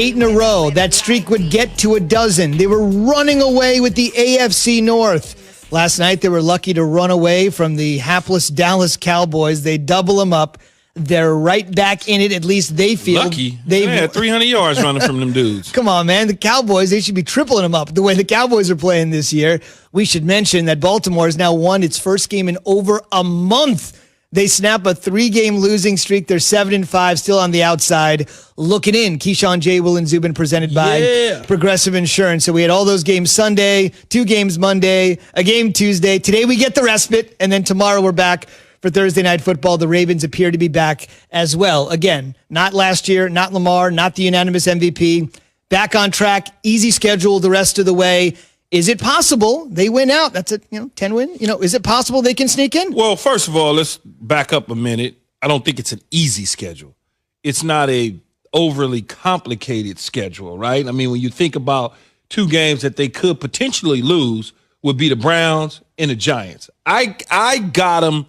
8 in a row. That streak would get to a dozen. They were running away with the AFC North. Last night, they were lucky to run away from the hapless Dallas Cowboys. They double them up. They're right back in it. At least they feel. Lucky. They had 300 yards running from them dudes. Come on, man. The Cowboys, they should be tripling them up the way the Cowboys are playing this year. We should mention that Baltimore has now won its first game in over a month. They snap a 3-game losing streak. They're 7-5, still on the outside. Looking in, Keyshawn J. Will and Zubin, presented by Progressive Insurance. So we had all those games Sunday, 2 games Monday, a game Tuesday. Today we get the respite, and then tomorrow we're back for Thursday Night Football. The Ravens appear to be back as well. Again, not last year, not Lamar, not the unanimous MVP. Back on track, easy schedule the rest of the way. Is it possible they win out? That's a 10 win. Is it possible they can sneak in? Well, first of all, let's back up a minute. I don't think it's an easy schedule. It's not a overly complicated schedule, right? I mean, when you think about 2 games that they could potentially lose, would be the Browns and the Giants. I got them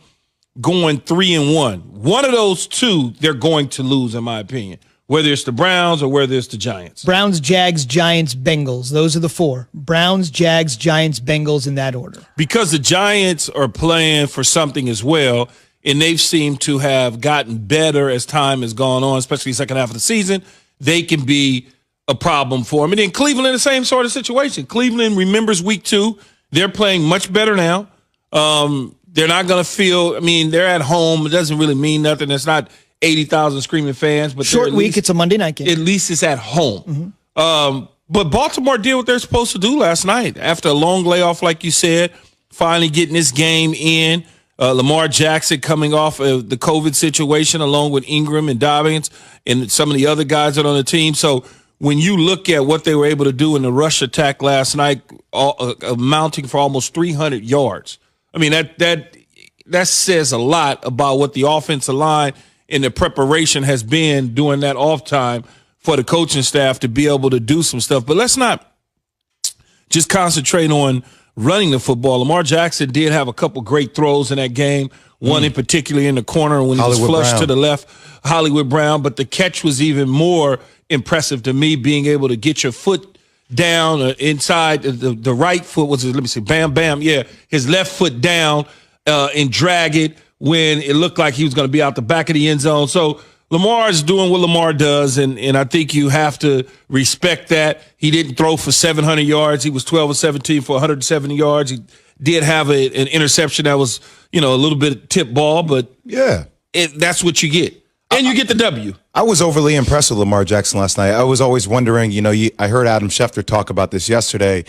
going 3-1. One of those 2 they're going to lose, in my opinion. Whether it's the Browns or whether it's the Giants. Browns, Jags, Giants, Bengals. Those are the 4. Browns, Jags, Giants, Bengals in that order. Because the Giants are playing for something as well, and they've seemed to have gotten better as time has gone on, especially the second half of the season, they can be a problem for them. And then Cleveland, the same sort of situation. Cleveland remembers week 2. They're playing much better now. They're not going to feel, they're at home. It doesn't really mean nothing. It's not 80,000 screaming fans, but short week. It's a Monday night game. At least it's at home. But Baltimore did what they're supposed to do last night after a long layoff, like you said. Finally getting this game in. Lamar Jackson coming off of the COVID situation, along with Ingram and Dobbins and some of the other guys that are on the team. So when you look at what they were able to do in the rush attack last night, amounting for almost 300 yards, that says a lot about what the offensive line and the preparation has been during that off time for the coaching staff to be able to do some stuff. But let's not just concentrate on running the football. Lamar Jackson did have a couple great throws in that game, one in particular in the corner when he was flushed to the left, Hollywood Brown. But the catch was even more impressive to me, being able to get your foot down inside the right foot. Bam, bam. Yeah, his left foot down and drag it when it looked like he was going to be out the back of the end zone. So Lamar is doing what Lamar does, and I think you have to respect that. He didn't throw for 700 yards. He was 12 of 17 for 170 yards. He did have an interception that was, a little bit tip ball, but that's what you get. And you get the W. I was overly impressed with Lamar Jackson last night. I was always wondering, I heard Adam Schefter talk about this yesterday.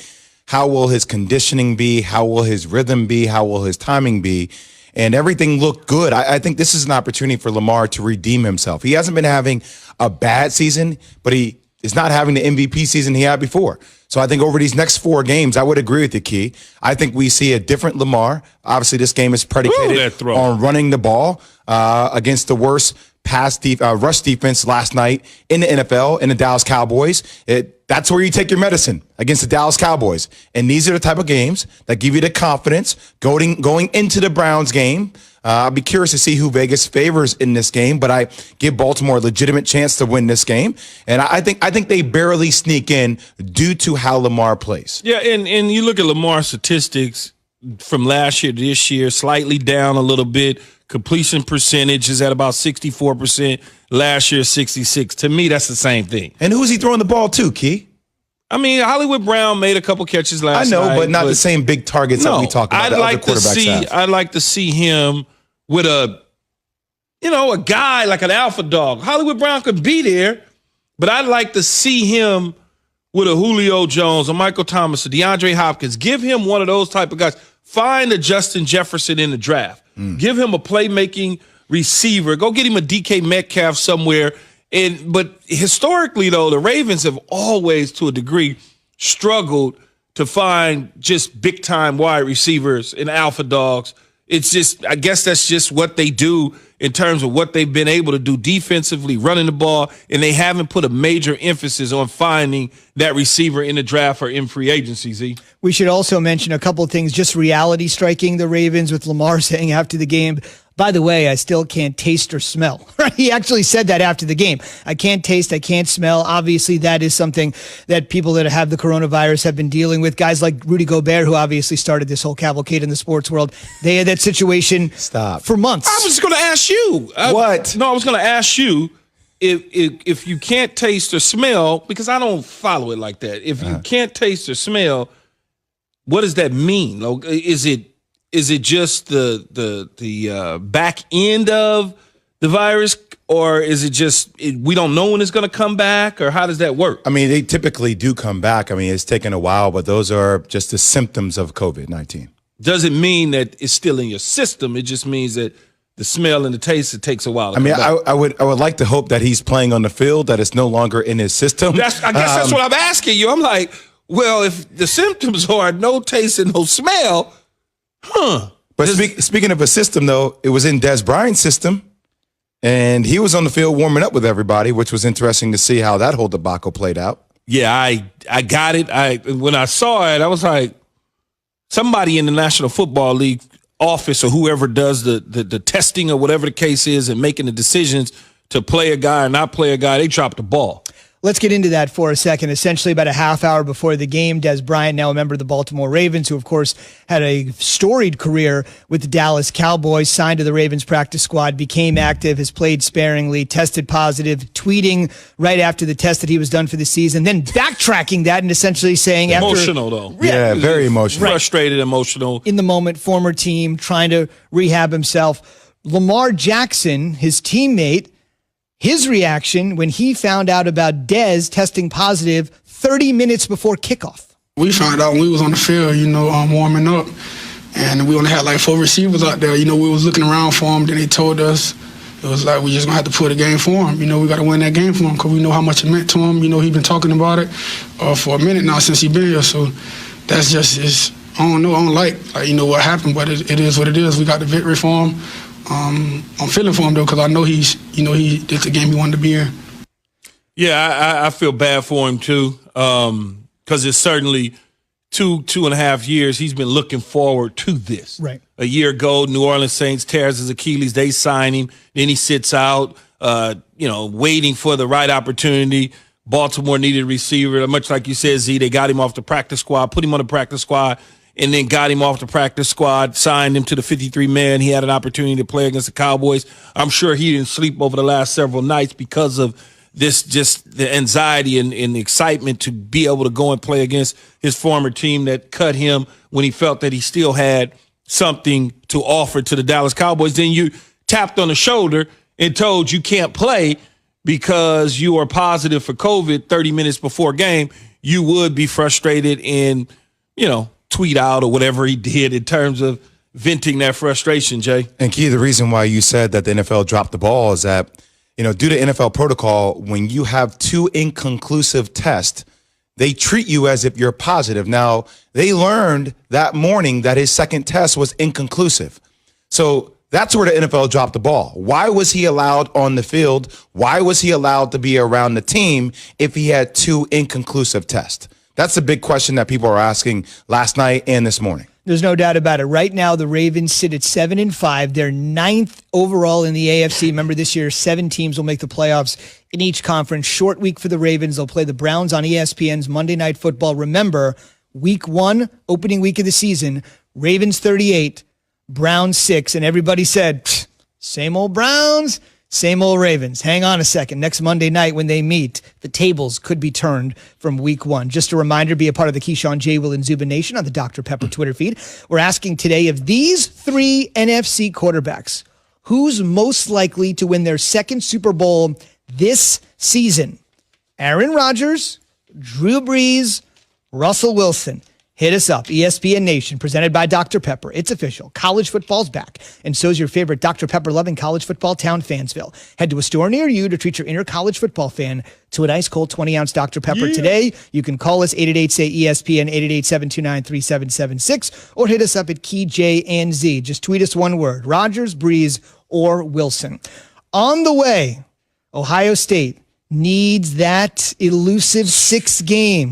How will his conditioning be? How will his rhythm be? How will his timing be? And everything looked good. I think this is an opportunity for Lamar to redeem himself. He hasn't been having a bad season, but he is not having the MVP season he had before. So I think over these next 4 games, I would agree with you, Key. I think we see a different Lamar. Obviously, this game is predicated on running the ball against the worst rush defense last night in the NFL, in the Dallas Cowboys. That's where you take your medicine, against the Dallas Cowboys. And these are the type of games that give you the confidence going into the Browns game. I'll be curious to see who Vegas favors in this game, but I give Baltimore a legitimate chance to win this game. And I think they barely sneak in due to how Lamar plays. Yeah, and you look at Lamar's statistics from last year to this year, slightly down a little bit. Completion percentage is at about 64%. Last year, 66%. To me, that's the same thing. And who is he throwing the ball to, Key? Hollywood Brown made a couple catches last night. I know, but not the same big targets that we talk about. I'd like to see him with a guy like an alpha dog. Hollywood Brown could be there, but I'd like to see him with a Julio Jones, a Michael Thomas, a DeAndre Hopkins. Give him one of those type of guys. Find a Justin Jefferson in the draft. Give him a playmaking receiver. Go get him a DK Metcalf somewhere. But historically, though, the Ravens have always, to a degree, struggled to find just big-time wide receivers and alpha dogs. It's just, I guess that's just what they do in terms of what they've been able to do defensively, running the ball, and they haven't put a major emphasis on finding that receiver in the draft or in free agency, Z. We should also mention a couple of things, just reality striking the Ravens with Lamar saying after the game, By the way, I still can't taste or smell. He actually said that after the game. I can't taste, I can't smell. Obviously, that is something that people that have the coronavirus have been dealing with. Guys like Rudy Gobert, who obviously started this whole cavalcade in the sports world, they had that situation for months. I was going to ask you. What? No, I was going to ask you if you can't taste or smell, because I don't follow it like that. If you can't taste or smell, what does that mean? Like, is it just the back end of the virus, or is it just we don't know when it's going to come back, or how does that work? I mean, they typically do come back. I mean, it's taken a while, but those are just the symptoms of COVID-19. Doesn't mean that it's still in your system. It just means that the smell and the taste, it takes a while to come back. I would like to hope that he's playing on the field, that it's no longer in his system. I guess that's what I'm asking you. I'm like, well, if the symptoms are no taste and no smell, But speaking of a system, though, it was in Des Bryant's system, and he was on the field warming up with everybody, which was interesting to see how that whole debacle played out. Yeah, I got it. When I saw it, I was like, somebody in the National Football League office or whoever does the testing or whatever the case is and making the decisions to play a guy or not play a guy, they dropped the ball. Let's get into that for a second. Essentially, about a half hour before the game, Des Bryant, now a member of the Baltimore Ravens, who, of course, had a storied career with the Dallas Cowboys, signed to the Ravens practice squad, became active, has played sparingly, tested positive, tweeting right after the test that he was done for the season, then backtracking that and essentially saying emotional, though. Yeah, very emotional. Frustrated, emotional. In the moment, former team, trying to rehab himself. Lamar Jackson, his teammate, his reaction when he found out about Dez testing positive 30 minutes before kickoff. We found out when we was on the field, warming up, and we only had like 4 receivers out there. We was looking around for him. Then they told us it was like we just gonna have to put a game for him. We got to win that game for him because we know how much it meant to him. He's been talking about it for a minute now since he's been here. So that's just I don't know. I don't like what happened, but it is what it is. We got the victory for him. I'm feeling for him though because I know he did the game he wanted to be in. Yeah, I feel bad for him too because it's certainly 2.5 years he's been looking forward to this. Right. A year ago, New Orleans Saints tears his Achilles. They sign him. Then he sits out, waiting for the right opportunity. Baltimore needed a receiver, much like you said, Z. They got him off the practice squad, put him on the practice squad, and then got him off the practice squad, signed him to the 53-man. He had an opportunity to play against the Cowboys. I'm sure he didn't sleep over the last several nights because of this, just the anxiety and the excitement to be able to go and play against his former team that cut him when he felt that he still had something to offer to the Dallas Cowboys. Then you tapped on the shoulder and told you can't play because you are positive for COVID 30 minutes before game. You would be frustrated and, tweet out or whatever he did in terms of venting that frustration, Jay. And Key, the reason why you said that the NFL dropped the ball is that, due to NFL protocol, when you have 2 inconclusive tests, they treat you as if you're positive. Now, they learned that morning that his second test was inconclusive. So that's where the NFL dropped the ball. Why was he allowed on the field? Why was he allowed to be around the team if he had 2 inconclusive tests? That's the big question that people are asking last night and this morning. There's no doubt about it. Right now, the Ravens sit at 7-5. They're 9th overall in the AFC. Remember, this year, 7 teams will make the playoffs in each conference. Short week for the Ravens. They'll play the Browns on ESPN's Monday Night Football. Remember, week 1, opening week of the season, Ravens 38, Browns 6. And everybody said, same old Browns, same old Ravens. Hang on a second. Next Monday night when they meet, the tables could be turned from week 1. Just a reminder, be a part of the Keyshawn, J. Will, and Zuba Nation on the Dr. Pepper Twitter feed. We're asking today of these 3 NFC quarterbacks, who's most likely to win their second Super Bowl this season? Aaron Rodgers, Drew Brees, Russell Wilson. Hit us up, ESPN Nation, presented by Dr. Pepper. It's official. College football's back, and so's your favorite Dr. Pepper-loving college football town, Fansville. Head to a store near you to treat your inner college football fan to an ice-cold 20-ounce Dr. Pepper today. You can call us 888-SAY-ESPN, 888-729-3776, or hit us up at Key J and Z. Just tweet us one word, Rodgers, Brees, or Wilson. On the way, Ohio State needs that elusive 6th game